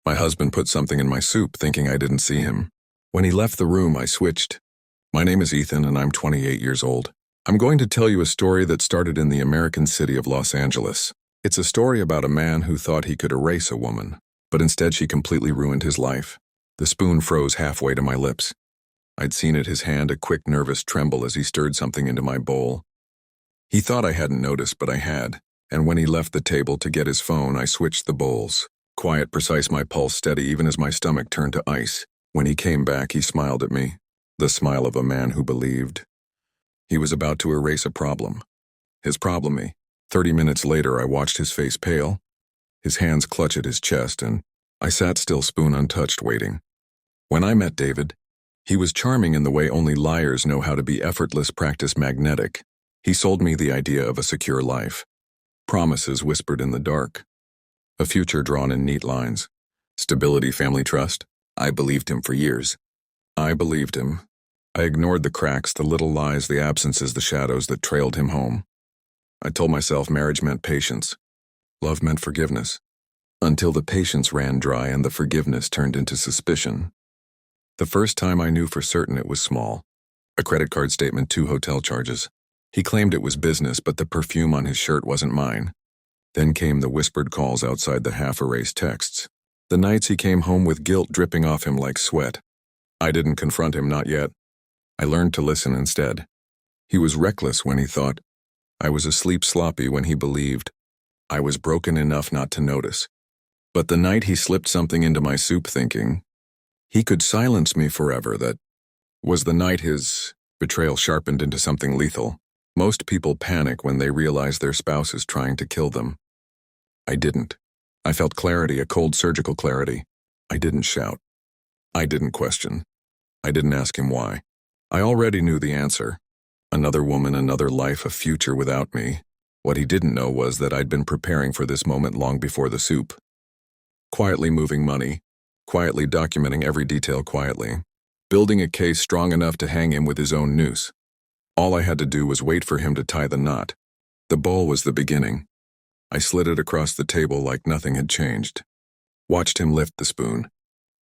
My husband put something in my soup thinking I didn't see him. When he left the room, I switched. My name is Ethan and I'm 28 years old. I'm going to tell you a story that started in the American city of Los Angeles. It's a story about a man who thought he could erase a woman, but instead she completely ruined his life. The spoon froze halfway to my lips. I'd seen at his hand a quick, nervous tremble as he stirred something into my bowl. He thought I hadn't noticed, but I had, and when he left the table to get his phone, I switched the bowls. Quiet, precise, my pulse steady even as my stomach turned to ice. When he came back, he smiled at me, the smile of a man who believed. He was about to erase a problem. His problem me. 30 minutes later, I watched his face pale, his hands clutch at his chest, and I sat still, spoon untouched, waiting. When I met David, he was charming in the way only liars know how to be. Effortless, practice, magnetic. He sold me the idea of a secure life. Promises whispered in the dark. A future drawn in neat lines. Stability, family, trust. I believed him for years. I believed him. I ignored the cracks, the little lies, the absences, the shadows that trailed him home. I told myself marriage meant patience. Love meant forgiveness. Until the patience ran dry and the forgiveness turned into suspicion. The first time I knew for certain it was small. A credit card statement, 2 hotel charges. He claimed it was business, but the perfume on his shirt wasn't mine. Then came the whispered calls outside the half-erased texts. The nights he came home with guilt dripping off him like sweat. I didn't confront him, not yet. I learned to listen instead. He was reckless when he thought. I was asleep, sloppy when he believed. I was broken enough not to notice. But the night he slipped something into my soup thinking he could silence me forever, that was the night his betrayal sharpened into something lethal. Most people panic when they realize their spouse is trying to kill them. I didn't. I felt clarity, a cold surgical clarity. I didn't shout. I didn't question. I didn't ask him why. I already knew the answer. Another woman, another life, a future without me. What he didn't know was that I'd been preparing for this moment long before the soup. Quietly moving money, quietly documenting every detail quietly, building a case strong enough to hang him with his own noose. All I had to do was wait for him to tie the knot. The bowl was the beginning. I slid it across the table like nothing had changed. Watched him lift the spoon.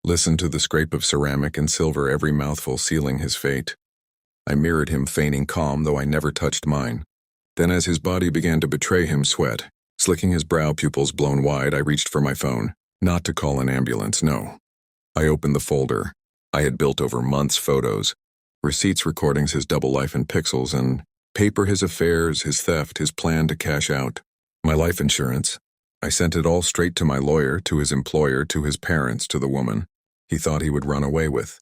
Listened to the scrape of ceramic and silver, every mouthful sealing his fate. I mirrored him, feigning calm, though I never touched mine. Then as his body began to betray him, sweat, slicking his brow, pupils blown wide, I reached for my phone. Not to call an ambulance, no. I opened the folder. I had built over months, photos, receipts, recordings, his double life in pixels, and paper, his affairs, his theft, his plan to cash out. My life insurance. I sent it all straight to my lawyer, to his employer, to his parents, to the woman he thought he would run away with.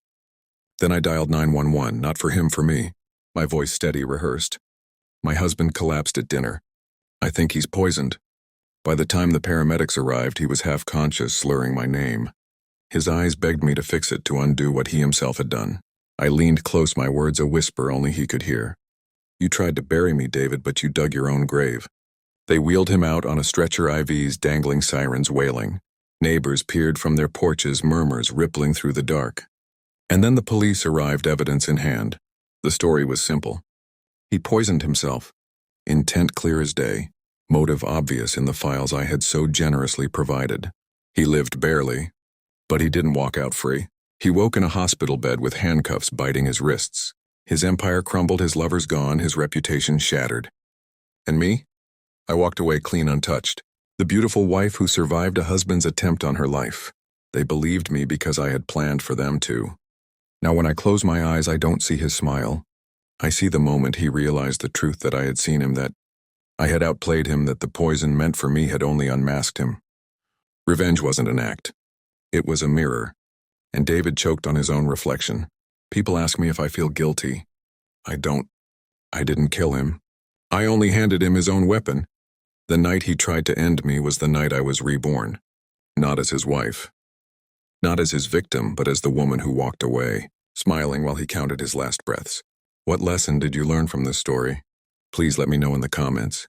Then I dialed 911, not for him, for me. My voice steady, rehearsed. My husband collapsed at dinner. I think he's poisoned. By the time the paramedics arrived, he was half-conscious, slurring my name. His eyes begged me to fix it, to undo what he himself had done. I leaned close, my words a whisper only he could hear. You tried to bury me, David, but you dug your own grave. They wheeled him out on a stretcher, IVs dangling, sirens wailing. Neighbors peered from their porches, murmurs rippling through the dark. And then the police arrived, evidence in hand. The story was simple. He poisoned himself. Intent clear as day. Motive obvious in the files I had so generously provided. He lived barely, but he didn't walk out free. He woke in a hospital bed with handcuffs biting his wrists. His empire crumbled, his lovers gone, his reputation shattered. And me? I walked away clean, untouched. The beautiful wife who survived a husband's attempt on her life. They believed me because I had planned for them to. Now when I close my eyes, I don't see his smile. I see the moment he realized the truth, that I had seen him, that I had outplayed him, that the poison meant for me had only unmasked him. Revenge wasn't an act. It was a mirror. And David choked on his own reflection. People ask me if I feel guilty. I don't. I didn't kill him. I only handed him his own weapon. The night he tried to end me was the night I was reborn. Not as his wife. Not as his victim, but as the woman who walked away, smiling while he counted his last breaths. What lesson did you learn from this story? Please let me know in the comments.